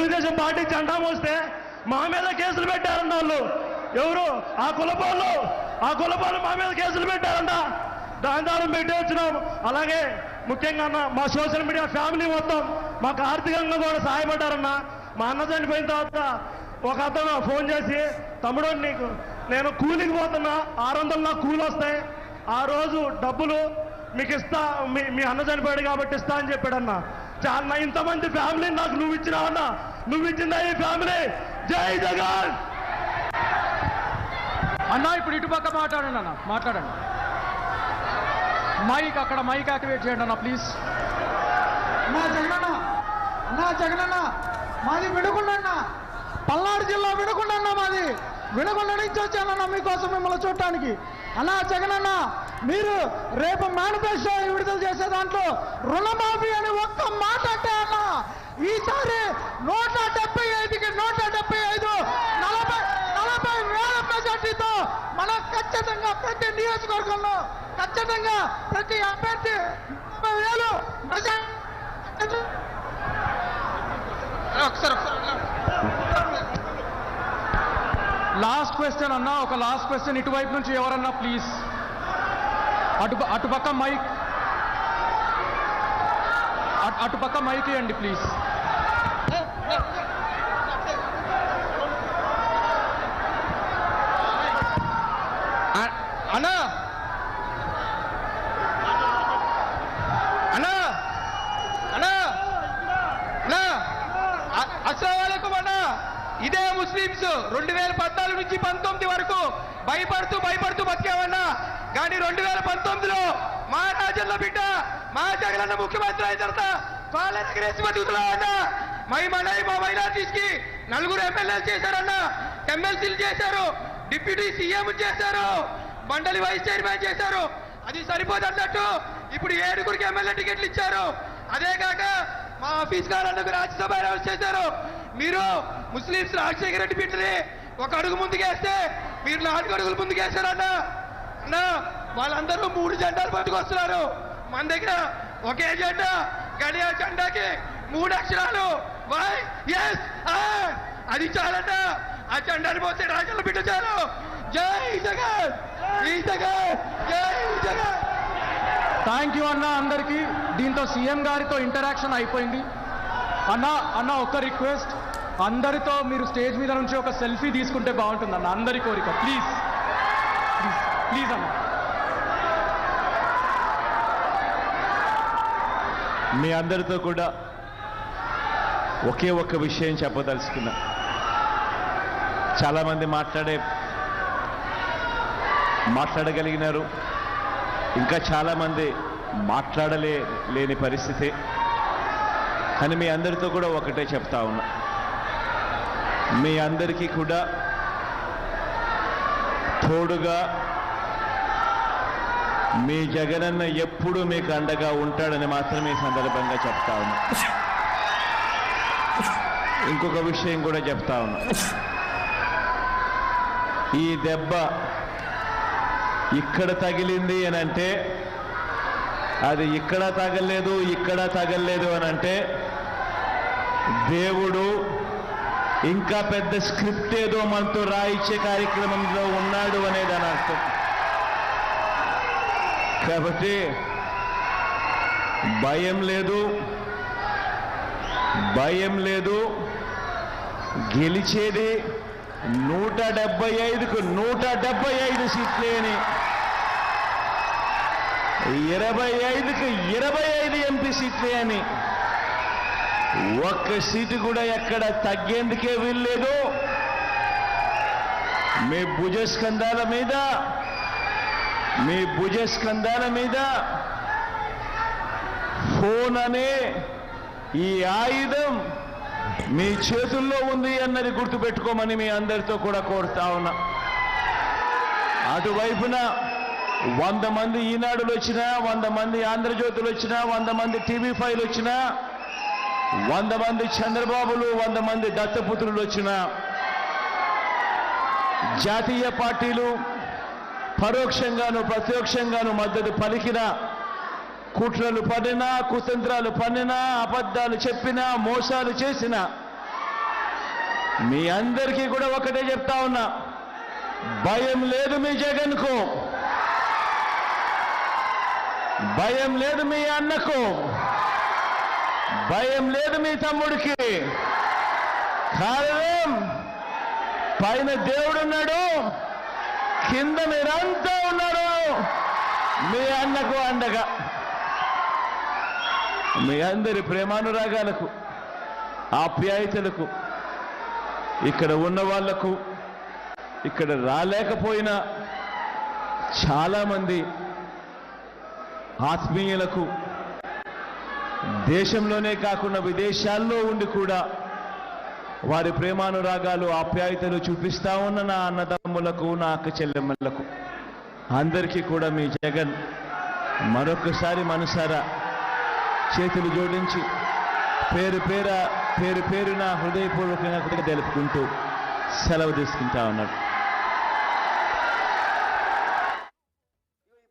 Telugu Desam party జెండా మోస్తే మా మీద కేసులు పెట్టారన్న వాళ్ళు ఎవరు ఆ కులపాలు మా మీద కేసులు పెట్టారంట. దాని ద్వారా పెట్టి వచ్చినాం. అలాగే ముఖ్యంగా అన్న మా సోషల్ మీడియా ఫ్యామిలీ మొత్తం మాకు ఆర్థికంగా కూడా సహాయపడ్డారన్న. మా అన్న చనిపోయిన తర్వాత ఒక అతను ఫోన్ చేసి, తమ్ముడు నీకు నేను కూలికి పోతున్నా, 600 నాకు కూలి వస్తాయి, ఆ రోజు డబ్బులు మీకు ఇస్తా, మీ అన్న చనిపోయాడు కాబట్టి ఇస్తా అని చెప్పాడన్న. చాలా ఇంతమంది ఫ్యామిలీ నాకు నువ్వు ఇచ్చినావన్నా, నువ్వు ఇచ్చిందా ఈ ఫ్యామిలీ. జై జగన్ అన్నా. ఇప్పుడు ఇటుపక్క మాట్లాడండి అన్న, మాట్లాడండి. మైక్ అక్కడ మైక్ యాక్టివేట్ చేయండి అన్న ప్లీజ్. అన్నా జగనన్న మాది వినుకొండ, పల్నాడు జిల్లా వినుకొండ. మాది వినుకొండ నుంచి వచ్చానన్నా మీకోసం మిమ్మల్ని చూడటానికి. అన్నా జగనన్న, మీరు రేపు మేనిఫెస్టో విడుదల చేసే దాంట్లో రుణమాఫీ అని ఒక్క మాట అంటే అన్న, ఈసారి 175కి 175 40,000 మెజార్టీతో మనం ఖచ్చితంగా ప్రతి నియోజకవర్గంలో ఖచ్చితంగా ప్రతి అభ్యర్థి 40,000 లాస్ట్ క్వశ్చన్ అన్నా, ఒక లాస్ట్ క్వశ్చన్ ఇటువైపు నుంచి ఎవరన్నా ప్లీజ్. అటుపక్క మైక్, అటుపక్క మైక్ ఇవ్వండి ప్లీజ్. అన్నా అన్నా అన్నా అన్నా అస్సలాముఅలైకుం అన్నా. ఇదే ముస్లిమ్స్ 2014 నుంచి 19 వరకు భయపడుతూ బతికామన్నా. కానీ 2019లో మా రాజన్న బిడ్డ మా జగనన్న ముఖ్యమంత్రి అయిన తర్వాత వాళ్ళ ఎగరేసి బతుకుతున్నామన్నా. మా మైనార్టీస్ కి 4 ఎమ్మెల్యేలు చేశారన్నా, ఎమ్మెల్సీలు చేశారు, డిప్యూటీ సీఎం చేశారు, మండలి వైస్ చైర్మన్ చేశారు. అది సరిపోదన్నట్టు ఇప్పుడు 7 ఎమ్మెల్యే టికెట్లు ఇచ్చారు. అదే కాక మా ఆఫీస్ గారు రాజ్యసభ అనౌన్స్ చేశారు. మీరు ముస్లింస్ రాజశేఖర రెడ్డి బిడ్డని 1 అడుగు ముందుకేస్తే మీరు 4 అడుగులు ముందుకేశారన్నా. అన్నా వాళ్ళందరూ 3 జెండాలు పట్టుకొస్తున్నారు. మన దగ్గర ఒకే జెండా, కానీ ఆ జెండాకి 3 అక్షరాలు YSR. అది చాలన్నా. ఆ జెండాని పోతే రాజన్న బిడ్డ చాలు. జై జగన్, జై జగన్, జై జగన్. థ్యాంక్ యూ అన్న అందరికీ. దీంతో సీఎం గారితో ఇంటరాక్షన్ అయిపోయింది. అన్న ఒక్క రిక్వెస్ట్, అందరితో మీరు స్టేజ్ మీద నుంచి ఒక సెల్ఫీ తీసుకుంటే బాగుంటుంది అన్న, అందరి కోరిక. ప్లీజ్ ప్లీజ్ ప్లీజ్ అన్న. మీ అందరితో కూడా ఒకే ఒక్క విషయం చెప్పదలుచుకున్నా. చాలామంది మాట్లాడగలిగినారు, ఇంకా చాలామంది మాట్లాడలేని పరిస్థితి. కానీ మీ అందరితో కూడా ఒకటే చెప్తా ఉన్నా, మీ అందరికీ కూడా తోడుగా మీ జగనన్న ఎప్పుడూ మీకు అండగా ఉంటాడని మాత్రం ఈ సందర్భంగా చెప్తా ఉన్నా. ఇంకొక విషయం కూడా చెప్తా ఉన్నా, ఈ దెబ్బ ఇక్కడ తగిలింది అని అంటే, అది ఇక్కడ తగలలేదు అని అంటే దేవుడు ఇంకా పెద్ద స్క్రిప్ట్ ఏదో మనతో రాయించే కార్యక్రమంలో ఉన్నాడు అనేది అని అర్థం. కాబట్టి భయం లేదు. గెలిచేది 175కు 175 సీట్లే అని, 25కు 25 ఎంపీ సీట్లే అని, ఒక్క సీటు కూడా ఎక్కడ తగ్గేందుకే వీల్లేదు. మీ భుజస్కంధాల మీద ఫోన్ అనే ఈ ఆయుధం మీ చేతుల్లో ఉంది అన్నది గుర్తుపెట్టుకోమని మీ అందరితో కూడా కోరుతా ఉన్నా. అటువైపున 100 మంది ఈనాడులు వచ్చినా, 100 మంది ఆంధ్రజ్యోతులు వచ్చినా, 100 మంది TV5లు వచ్చినా, 100 మంది చంద్రబాబులు, 100 మంది దత్తపుత్రులు వచ్చినా, జాతీయ పార్టీలు పరోక్షంగాను ప్రత్యక్షంగాను మద్దతు పలికిన, కుట్రలు పన్నినా, కుతంత్రాలు పన్నినా, అబద్ధాలు చెప్పినా, మోసాలు చేసినా మీ అందరికీ కూడా ఒకటే చెప్తా ఉన్నా, భయం లేదు మీ జగన్కు, భయం లేదు మీ అన్నకు, భయం లేదు మీ తమ్ముడికి. కారణం పైన దేవుడున్నాడు, కింద మీరంతా ఉన్నారు మీ అన్నకు అండగా. మీ అందరి ప్రేమానురాగాలకు, ఆప్యాయతలకు, ఇక్కడ ఉన్న వాళ్లకు, ఇక్కడ రాలేకపోయినా చాలామంది ఆత్మీయులకు, దేశంలోనే కాకుండా విదేశాల్లో ఉండి కూడా వారి ప్రేమానురాగాలు, ఆప్యాయతలు చూపిస్తా ఉన్న నా అన్నదమ్ములకు, నా అక్క చెల్లెమ్మలకు అందరికీ కూడా మీ జగన్ మరొకసారి మనసారా చేతులు జోడించి పేరు పేరున హృదయపూర్వకంగా తెలుపుకుంటూ సెలవు తీసుకుంటా ఉన్నాడు.